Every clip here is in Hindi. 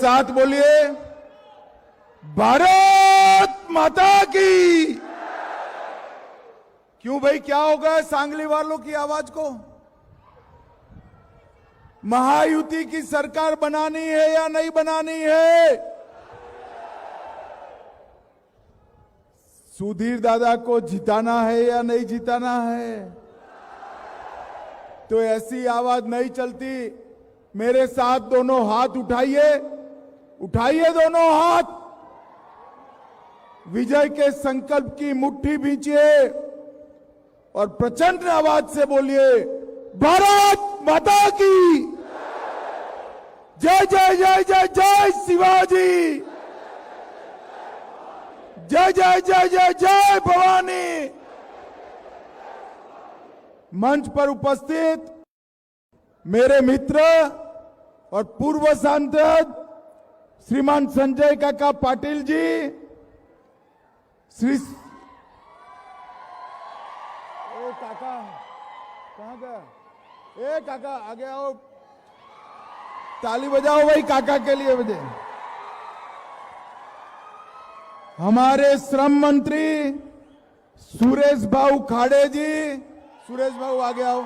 साथ बोलिए, भारत माता की। क्यों भाई, क्या हो गया सांगली वालों की आवाज को? महायुति की सरकार बनानी है या नहीं बनानी है? सुधीर दादा को जिताना है या नहीं जिताना है? तो ऐसी आवाज नहीं चलती। मेरे साथ दोनों हाथ उठाइए, उठाइए दोनों हाथ, विजय के संकल्प की मुट्ठी भींचिए और प्रचंड आवाज से बोलिए, भारत माता की जय जय जय जय जय शिवाजी, जय जय जय जय जय भवानी। मंच पर उपस्थित मेरे मित्र और पूर्व सांसद श्रीमान संजय काका पाटिल जी, श्री काका कहां गया? काका आगे आओ, ताली बजाओ भाई काका के लिए बजे। हमारे श्रम मंत्री सुरेश भाऊ खाड़े जी, सुरेश भाऊ आगे आओ।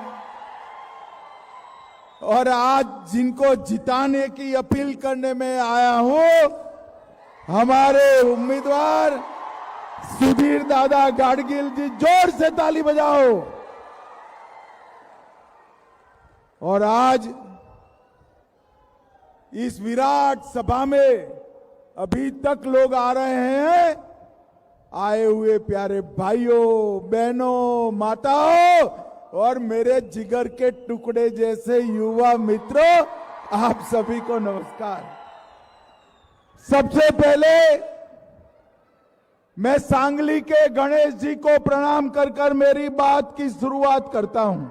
और आज जिनको जिताने की अपील करने में आया हूं, हमारे उम्मीदवार सुधीर दादा गाडगिल जी, जोर से ताली बजाओ। और आज इस विराट सभा में अभी तक लोग आ रहे हैं, आए हुए प्यारे भाइयों बहनों माताओं और मेरे जिगर के टुकड़े जैसे युवा मित्रों, आप सभी को नमस्कार। सबसे पहले मैं सांगली के गणेश जी को प्रणाम कर मेरी बात की शुरुआत करता हूं।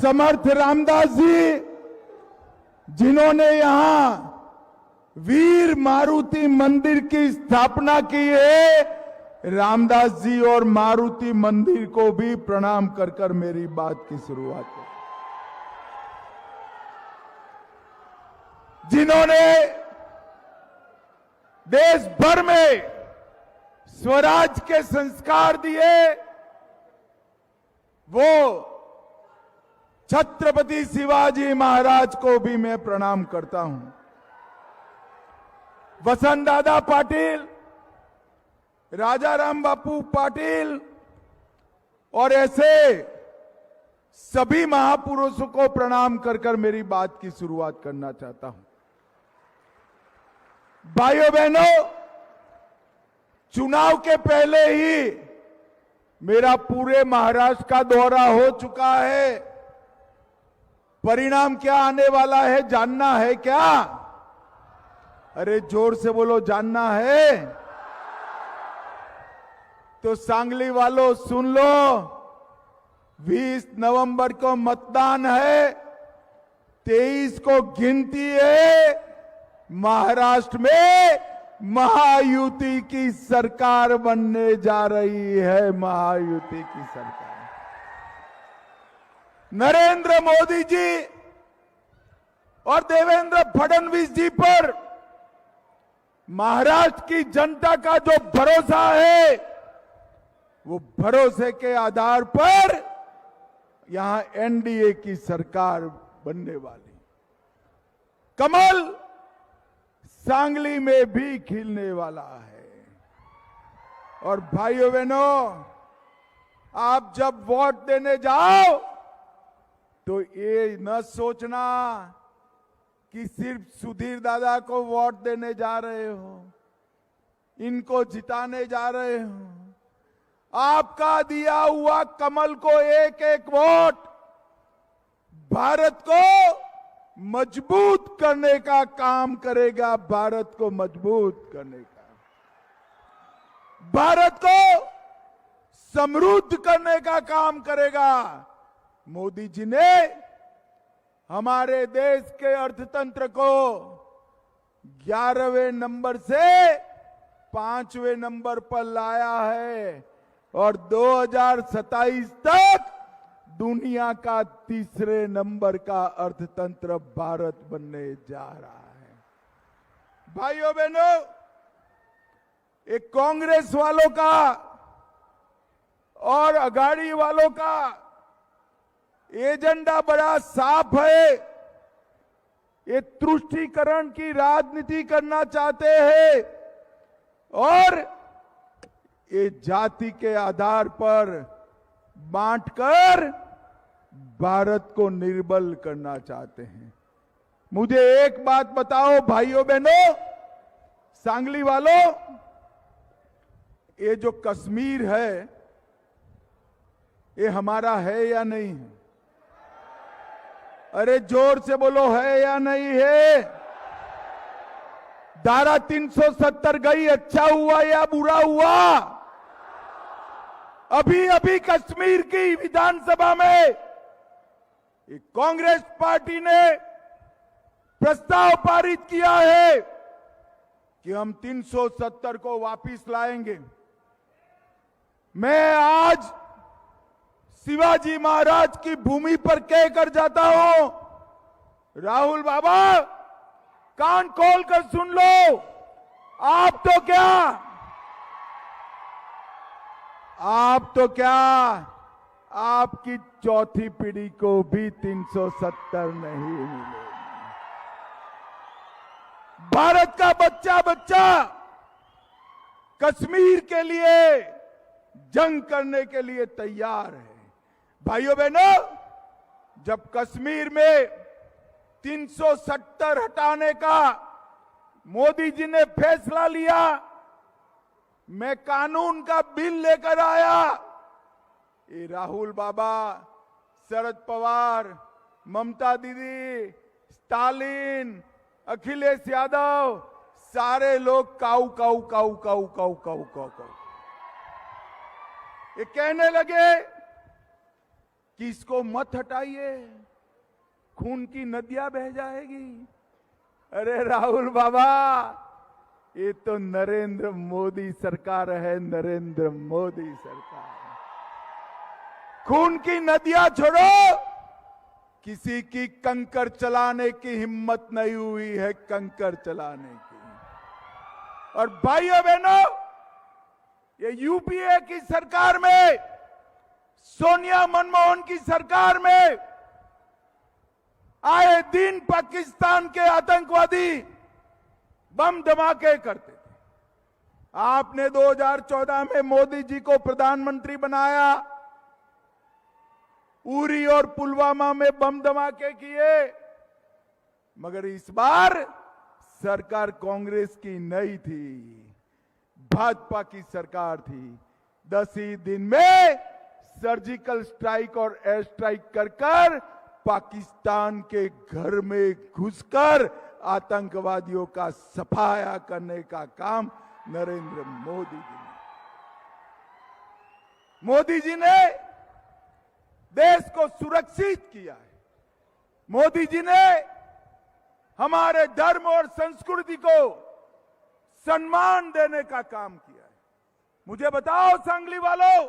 समर्थ रामदास जी, जिन्होंने यहां वीर मारुति मंदिर की स्थापना की है, रामदास जी और मारुति मंदिर को भी प्रणाम कर मेरी बात की शुरुआत की। जिन्होंने देश भर में स्वराज के संस्कार दिए, वो छत्रपति शिवाजी महाराज को भी मैं प्रणाम करता हूं। वसंत दादा पाटिल, राजा राम बापू पाटिल और ऐसे सभी महापुरुषों को प्रणाम कर मेरी बात की शुरुआत करना चाहता हूं। भाइयों बहनों, चुनाव के पहले ही मेरा पूरे महाराष्ट्र का दौरा हो चुका है। परिणाम क्या आने वाला है जानना है क्या? अरे जोर से बोलो, जानना है? तो सांगली वालों सुन लो, 20 नवंबर को मतदान है, 23 को गिनती है। महाराष्ट्र में महायुति की सरकार बनने जा रही है, महायुति की सरकार। नरेंद्र मोदी जी और देवेंद्र फडणवीस जी पर महाराष्ट्र की जनता का जो भरोसा है, वो भरोसे के आधार पर यहां एनडीए की सरकार बनने वाली। कमल सांगली में भी खिलने वाला है। और भाइयों बहनों, आप जब वोट देने जाओ तो ये न सोचना कि सिर्फ सुधीर दादा को वोट देने जा रहे हो, इनको जिताने जा रहे हो। आपका दिया हुआ कमल को एक एक वोट भारत को मजबूत करने का काम करेगा, भारत को मजबूत करने का, भारत को समृद्ध करने का काम करेगा। मोदी जी ने हमारे देश के अर्थतंत्र को 11वें नंबर से 5वें नंबर पर लाया है और 2027 तक दुनिया का 3रे नंबर का अर्थतंत्र भारत बनने जा रहा है। भाइयों बहनों, एक कांग्रेस वालों का और अघाड़ी वालों का एजेंडा बड़ा साफ है। ये तुष्टीकरण की राजनीति करना चाहते हैं और ये जाति के आधार पर बांटकर भारत को निर्बल करना चाहते हैं। मुझे एक बात बताओ भाइयों बहनों, सांगली वालों, ये जो कश्मीर है ये हमारा है या नहीं है? अरे जोर से बोलो, है या नहीं है? धारा 370 गई, अच्छा हुआ या बुरा हुआ? अभी अभी कश्मीर की विधानसभा में एक कांग्रेस पार्टी ने प्रस्ताव पारित किया है कि हम 370 को वापस लाएंगे। मैं आज शिवाजी महाराज की भूमि पर कहकर जाता हूं, राहुल बाबा कान खोल कर सुन लो, आप तो क्या आपकी चौथी पीढ़ी को भी 370 नहीं मिलेगी। भारत का बच्चा बच्चा कश्मीर के लिए जंग करने के लिए तैयार है। भाइयों बहनों, जब कश्मीर में 370 हटाने का मोदी जी ने फैसला लिया, मैं कानून का बिल लेकर आया। ये राहुल बाबा, शरद पवार, ममता दीदी, स्टालिन, अखिलेश यादव, सारे लोग काऊ काऊ काऊ काऊ काऊ काऊ काऊ काऊ ये कहने लगे कि इसको मत हटाइए, खून की नदियां बह जाएगी। अरे राहुल बाबा, ये तो नरेंद्र मोदी सरकार है, नरेंद्र मोदी सरकार। खून की नदियां छोड़ो, किसी की कंकर चलाने की हिम्मत नहीं हुई है, कंकर चलाने की। और भाइयों बहनों, ये यूपीए की सरकार में, सोनिया मनमोहन की सरकार में आए दिन पाकिस्तान के आतंकवादी बम धमाके करते थे। आपने 2014 में मोदी जी को प्रधानमंत्री बनाया, उरी और पुलवामा में बम धमाके किए, मगर इस बार सरकार कांग्रेस की नहीं थी, भाजपा की सरकार थी। 10 ही दिन में सर्जिकल स्ट्राइक और एयर स्ट्राइक कर पाकिस्तान के घर में घुसकर आतंकवादियों का सफाया करने का काम नरेंद्र मोदी जी ने। मोदी जी ने देश को सुरक्षित किया है। मोदी जी ने हमारे धर्म और संस्कृति को सम्मान देने का काम किया है। मुझे बताओ सांगली वालों,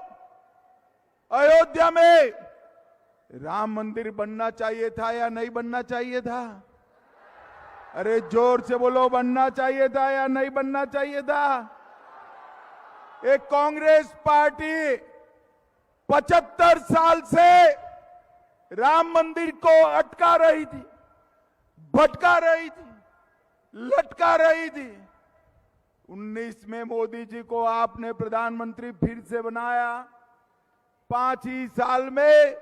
अयोध्या में राम मंदिर बनना चाहिए था या नहीं बनना चाहिए था? अरे जोर से बोलो, बनना चाहिए था या नहीं बनना चाहिए था? एक कांग्रेस पार्टी 75 साल से राम मंदिर को अटका रही थी, भटका रही थी, लटका रही थी। 19 में मोदी जी को आपने प्रधानमंत्री फिर से बनाया। 5 ही साल में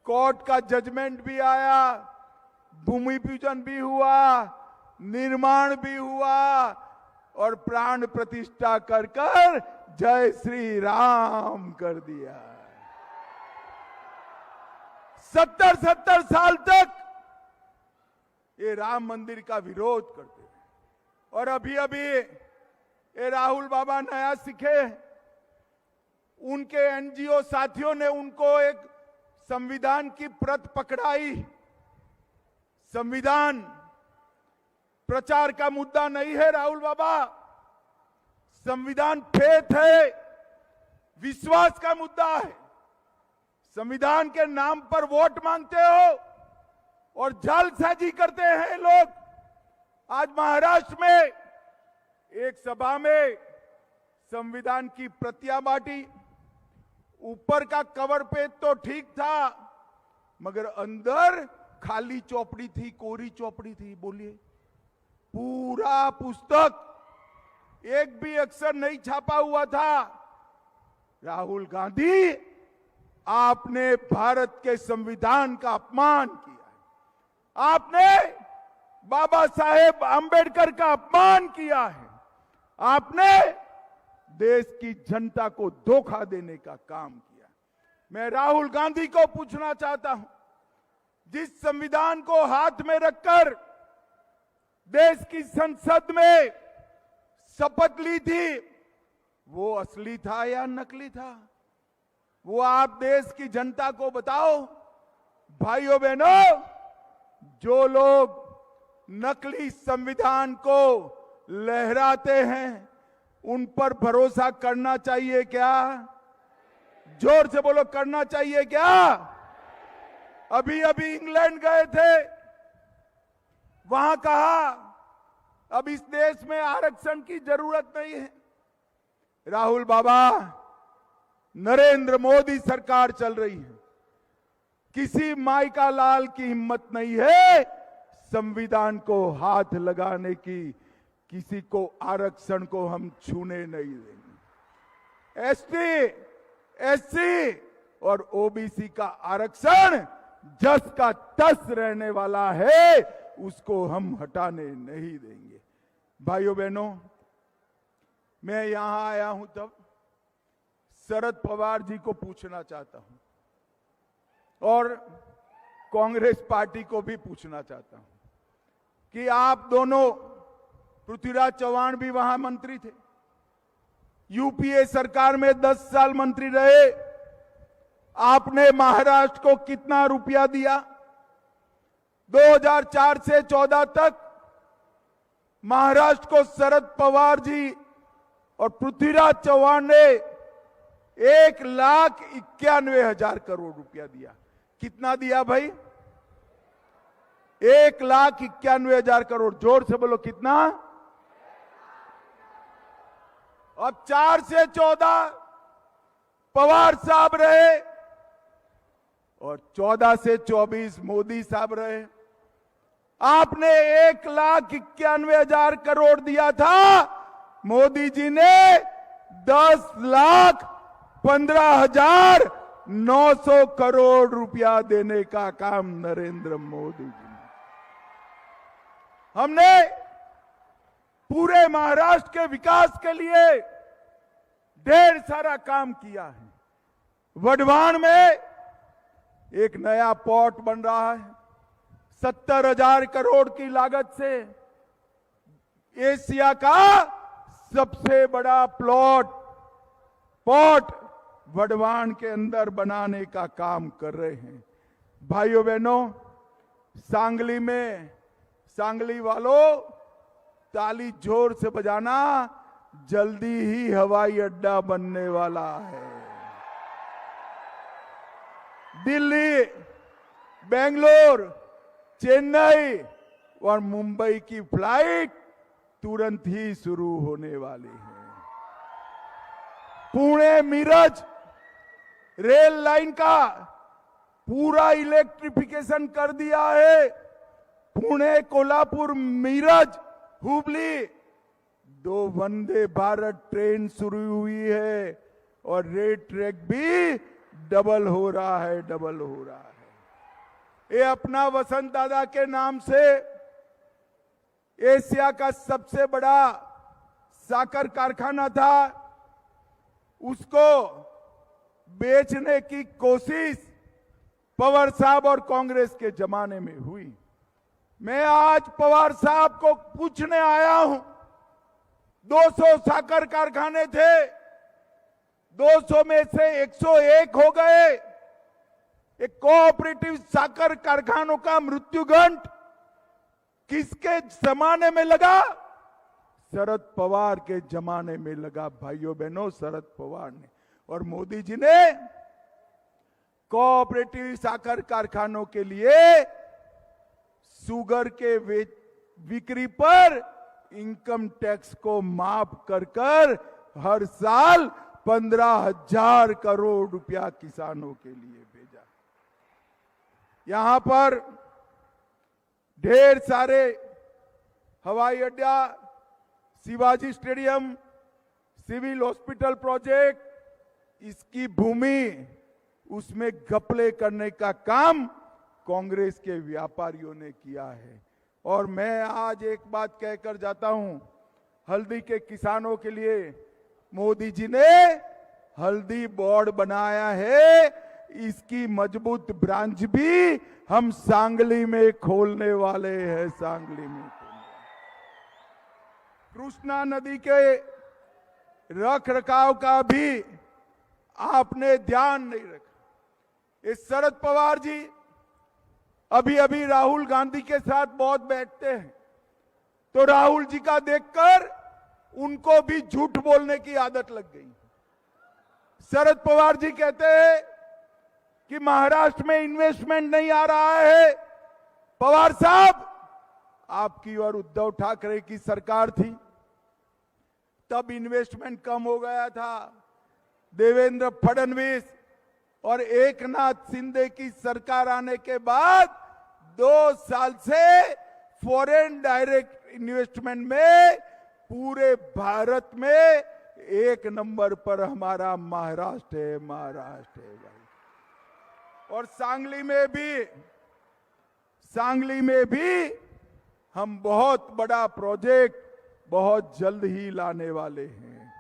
कोर्ट का जजमेंट भी आया, भूमि पूजन भी हुआ, निर्माण भी हुआ और प्राण प्रतिष्ठा कर जय श्री राम कर दिया। 70 साल तक ये राम मंदिर का विरोध करते हैं और अभी अभी ये राहुल बाबा नया सीखे, उनके एनजीओ साथियों ने उनको एक संविधान की प्रत पकड़ाई। संविधान प्रचार का मुद्दा नहीं है राहुल बाबा, संविधान फेथ है, विश्वास का मुद्दा है। संविधान के नाम पर वोट मांगते हो और जालसाजी करते हैं लोग। आज महाराष्ट्र में एक सभा में संविधान की प्रतियां बांटी। ऊपर का कवर पेज तो ठीक था, मगर अंदर खाली चौपड़ी थी, कोरी चौपड़ी थी। बोलिए, पूरा पुस्तक एक भी अक्षर नहीं छापा हुआ था। राहुल गांधी, आपने भारत के संविधान का अपमान किया है। आपने बाबा साहेब आंबेडकर का अपमान किया है। आपने देश की जनता को धोखा देने का काम किया। मैं राहुल गांधी को पूछना चाहता हूं, जिस संविधान को हाथ में रखकर देश की संसद में शपथ ली थी, वो असली था या नकली था? वो आप देश की जनता को बताओ। भाइयों बहनों, जो लोग नकली संविधान को लहराते हैं, उन पर भरोसा करना चाहिए क्या? जोर से बोलो, करना चाहिए क्या? अभी अभी इंग्लैंड गए थे, वहां कहा अब इस देश में आरक्षण की जरूरत नहीं है। राहुल बाबा, नरेंद्र मोदी सरकार चल रही है। किसी माई का लाल की हिम्मत नहीं है संविधान को हाथ लगाने की। किसी को आरक्षण को हम छूने नहीं देंगे। एसटी, एससी और ओबीसी का आरक्षण जस का तस रहने वाला है, उसको हम हटाने नहीं देंगे। भाइयों बहनों, मैं यहां आया हूं तब शरद पवार जी को पूछना चाहता हूं और कांग्रेस पार्टी को भी पूछना चाहता हूं कि आप दोनों, पृथ्वीराज चौहान भी वहां मंत्री थे, यूपीए सरकार में 10 साल मंत्री रहे, आपने महाराष्ट्र को कितना रुपया दिया? 2004 से 14 तक महाराष्ट्र को शरद पवार जी और पृथ्वीराज चौहान ने 1,91,000 करोड़ रुपया दिया। कितना दिया भाई? 1,91,000 करोड़। जोर से बोलो, कितना? अब 4 से 14 पवार साहब रहे और 14 से 24 मोदी साहब रहे। आपने 1,91,000 करोड़ दिया था, मोदी जी ने 10,15,900 करोड़ रुपया देने का काम नरेंद्र मोदी जी ने। हमने पूरे महाराष्ट्र के विकास के लिए ढेर सारा काम किया है। वडवान में एक नया पोर्ट बन रहा है, 70,000 करोड़ की लागत से एशिया का सबसे बड़ा पोर्ट वडवान के अंदर बनाने का काम कर रहे हैं। भाइयों बहनों, सांगली में, सांगली वालों, ताली जोर से बजाना, जल्दी ही हवाई अड्डा बनने वाला है। दिल्ली, बेंगलोर, चेन्नई और मुंबई की फ्लाइट तुरंत ही शुरू होने वाली है। पुणे मीरज रेल लाइन का पूरा इलेक्ट्रिफिकेशन कर दिया है। पुणे, कोल्हापुर, मीरज, हुबली 2 वंदे भारत ट्रेन शुरू हुई है और रेल ट्रैक भी डबल हो रहा है। ये अपना वसंत दादा के नाम से एशिया का सबसे बड़ा साकर कारखाना था, उसको बेचने की कोशिश पवार साहब और कांग्रेस के जमाने में हुई। मैं आज पवार साहब को पूछने आया हूं, 200 साकर कारखाने थे, 200 में से 101 हो गए। एक कोऑपरेटिव साकर कारखानों का मृत्युदंड किसके जमाने में लगा? शरद पवार के जमाने में लगा भाइयों बहनों, शरद पवार ने और मोदी जी ने कोऑपरेटिव साखर कारखानों के लिए शुगर के बिक्री पर इनकम टैक्स को माफ कर हर साल 15,000 करोड़ रुपया किसानों के लिए भेजा। यहां पर ढेर सारे हवाई अड्डा, Shivaji stadium, civil hospital project, इसकी भूमि उसमें घपले करने का काम कांग्रेस के व्यापारियों ने किया है। और मैं आज एक बात कहकर जाता हूं, हल्दी के किसानों के लिए मोदी जी ने हल्दी बोर्ड बनाया है, इसकी मजबूत ब्रांच भी हम सांगली में खोलने वाले हैं। सांगली में कृष्णा नदी के रख रखाव का भी आपने ध्यान नहीं रखा। इस शरद पवार जी अभी अभी राहुल गांधी के साथ बहुत बैठते हैं, तो राहुल जी का देखकर उनको भी झूठ बोलने की आदत लग गई। शरद पवार जी कहते हैं कि महाराष्ट्र में इन्वेस्टमेंट नहीं आ रहा है। पवार साहब, आपकी और उद्धव ठाकरे की सरकार थी, तब इन्वेस्टमेंट कम हो गया था। देवेंद्र फडणवीस और एकनाथ शिंदे की सरकार आने के बाद 2 साल से फॉरेन डायरेक्ट इन्वेस्टमेंट में पूरे भारत में 1 नंबर पर हमारा महाराष्ट्र है। महाराष्ट्र है भाई। और सांगली में भी हम बहुत बड़ा प्रोजेक्ट बहुत जल्द ही लाने वाले हैं।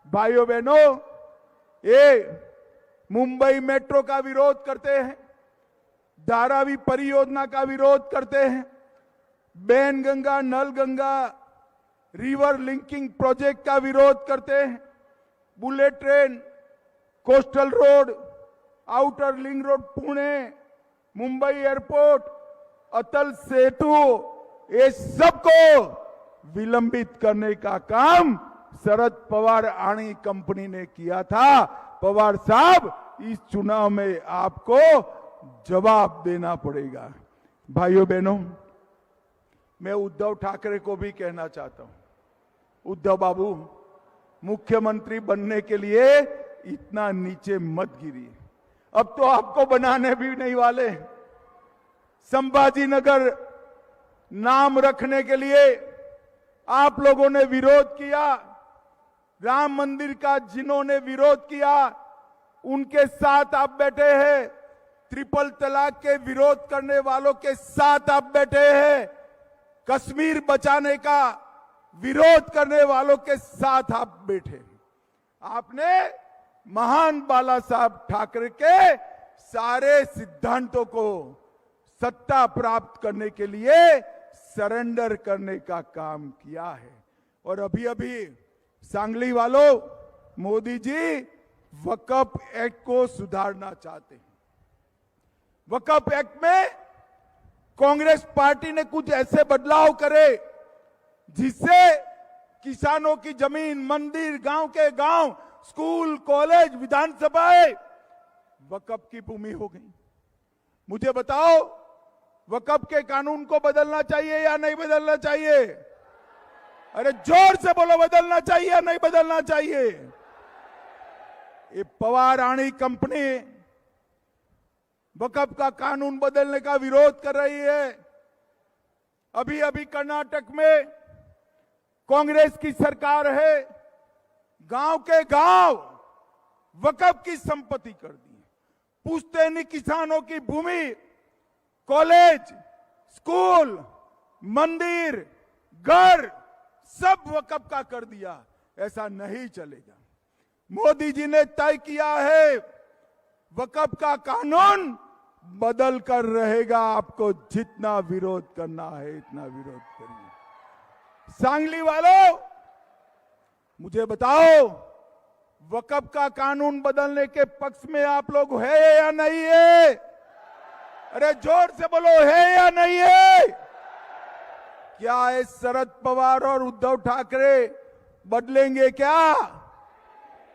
भाइयों बहनों, ये मुंबई मेट्रो का विरोध करते हैं, धारावी परियोजना का विरोध करते हैं, Wainganga Nalganga river linking project का विरोध करते हैं, bullet train, coastal road, outer link road Pune, Mumbai airport, Atal Setu, ये सबको विलंबित करने का काम शरद पवार आणी कंपनी ने किया था। पवार साहब, इस चुनाव में आपको जवाब देना पड़ेगा। भाइयों बहनों, मैं उद्धव ठाकरे को भी कहना चाहता हूं, उद्धव बाबू, मुख्यमंत्री बनने के लिए इतना नीचे मत गिरिए। अब तो आपको बनाने भी नहीं वाले। संभाजी नगर नाम रखने के लिए आप लोगों ने विरोध किया। राम मंदिर का जिन्होंने विरोध किया उनके साथ आप बैठे हैं। ट्रिपल तलाक के विरोध करने वालों के साथ आप बैठे हैं। कश्मीर बचाने का विरोध करने वालों के साथ आप बैठे। आपने महान बाला साहब ठाकरे के सारे सिद्धांतों को सत्ता प्राप्त करने के लिए सरेंडर करने का काम किया है। और अभी अभी सांगली वालों, मोदी जी वक्फ एक्ट को सुधारना चाहते हैं। वक्फ एक्ट में कांग्रेस पार्टी ने कुछ ऐसे बदलाव करे जिससे किसानों की जमीन, मंदिर, गांव के गांव, स्कूल, कॉलेज, विधानसभाएं वक्फ की भूमि हो गई। मुझे बताओ, वक्फ के कानून को बदलना चाहिए या नहीं बदलना चाहिए? अरे जोर से बोलो, बदलना चाहिए या नहीं बदलना चाहिए? ये पवार आणी कंपनी वक्फ का कानून बदलने का विरोध कर रही है। अभी अभी कर्नाटक में कांग्रेस की सरकार है, गांव के गांव वक्फ की संपत्ति कर दी है। पुश्तैनी किसानों की भूमि, कॉलेज, स्कूल, मंदिर, घर सब वक्फ का कर दिया। ऐसा नहीं चलेगा। मोदी जी ने तय किया है वक्फ का कानून बदल कर रहेगा। आपको जितना विरोध करना है इतना विरोध करिए। सांगली वालों, मुझे बताओ, वक्फ का कानून बदलने के पक्ष में आप लोग है या नहीं है? अरे जोर से बोलो, है या नहीं है? क्या है शरद पवार और उद्धव ठाकरे बदलेंगे क्या?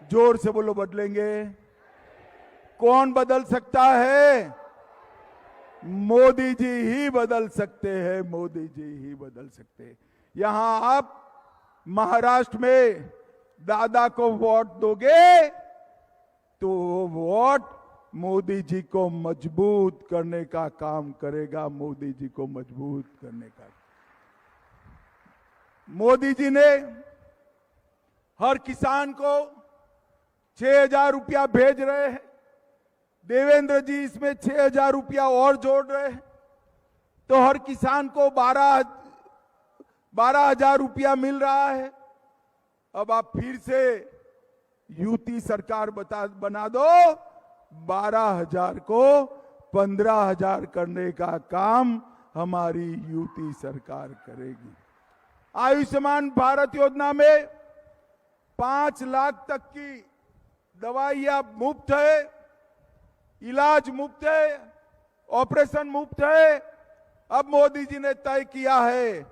जोर से बोलो, बदलेंगे? कौन बदल सकता है? मोदी जी ही बदल सकते हैं, मोदी जी ही बदल सकते हैं। यहां आप महाराष्ट्र में दादा को वोट दोगे तो वो वोट मोदी जी को मजबूत करने का काम करेगा, मोदी जी को मजबूत करने का। मोदी जी ने हर किसान को 6,000 रुपया भेज रहे हैं। देवेंद्र जी इसमें 6,000 रुपया और जोड़ रहे हैं, तो हर किसान को 12,000 रुपया मिल रहा है। अब आप फिर से यूटी सरकार बना दो, 12,000 को 15,000 करने का काम हमारी यूटी सरकार करेगी। आयुष्मान भारत योजना में 5 लाख तक की दवाइयां मुफ्त है, इलाज मुफ्त है, ऑपरेशन मुफ्त है। अब मोदी जी ने तय किया है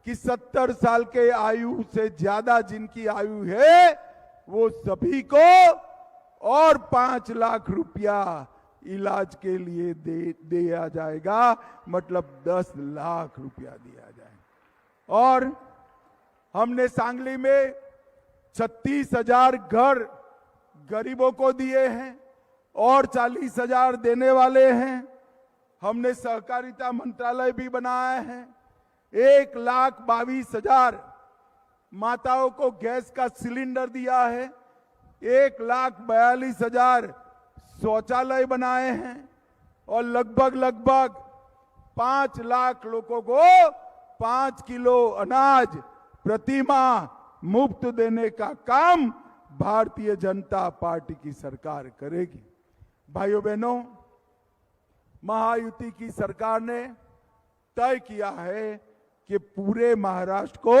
कि 70 साल के आयु से ज्यादा जिनकी आयु है वो सभी को और 5 लाख रुपया इलाज के लिए दिया जाएगा, मतलब 10 लाख रुपया दिया जाएगा। और हमने सांगली में 36,000 घर गरीबों को दिए हैं और 40,000 देने वाले हैं। हमने सहकारिता मंत्रालय भी बनाया है। 1,22,000 माताओं को गैस का सिलेंडर दिया है। 1,42,000 शौचालय बनाए हैं और लगभग 5 लाख लोगों को 5 किलो अनाज प्रति माह मुफ्त देने का काम भारतीय जनता पार्टी की सरकार करेगी। भाइयों बहनों, महायुति की सरकार ने तय किया है कि पूरे महाराष्ट्र को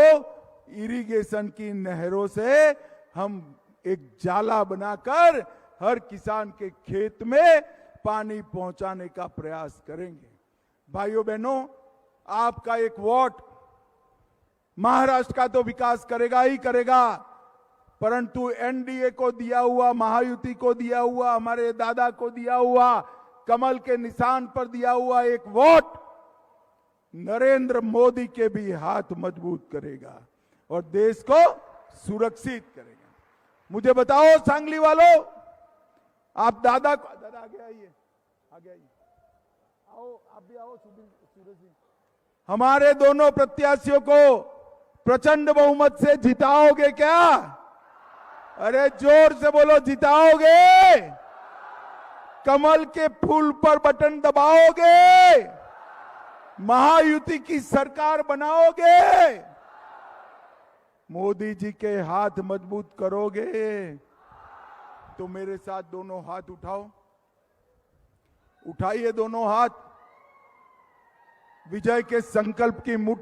इरिगेशन की नहरों से हम एक जाला बनाकर हर किसान के खेत में पानी पहुंचाने का प्रयास करेंगे। भाइयों बहनों, आपका एक वोट महाराष्ट्र का तो विकास करेगा ही करेगा, परंतु एनडीए को दिया हुआ, महायुति को दिया हुआ, हमारे दादा को दिया हुआ, कमल के निशान पर दिया हुआ एक वोट नरेंद्र मोदी के भी हाथ मजबूत करेगा और देश को सुरक्षित करेगा। मुझे बताओ सांगली वालों, आप दादा आगे आइए, आगे आइए, आओ आप भी आओ। सूरज जी, हमारे दोनों प्रत्याशियों को प्रचंड बहुमत से जिताओगे क्या? अरे जोर से बोलो, जिताओगे? कमल के फूल पर बटन दबाओगे? महायुति की सरकार बनाओगे? मोदी जी के हाथ मजबूत करोगे? तो मेरे साथ दोनों हाथ उठाओ, उठाइए दोनों हाथ। विजय के संकल्प की मुट्ठी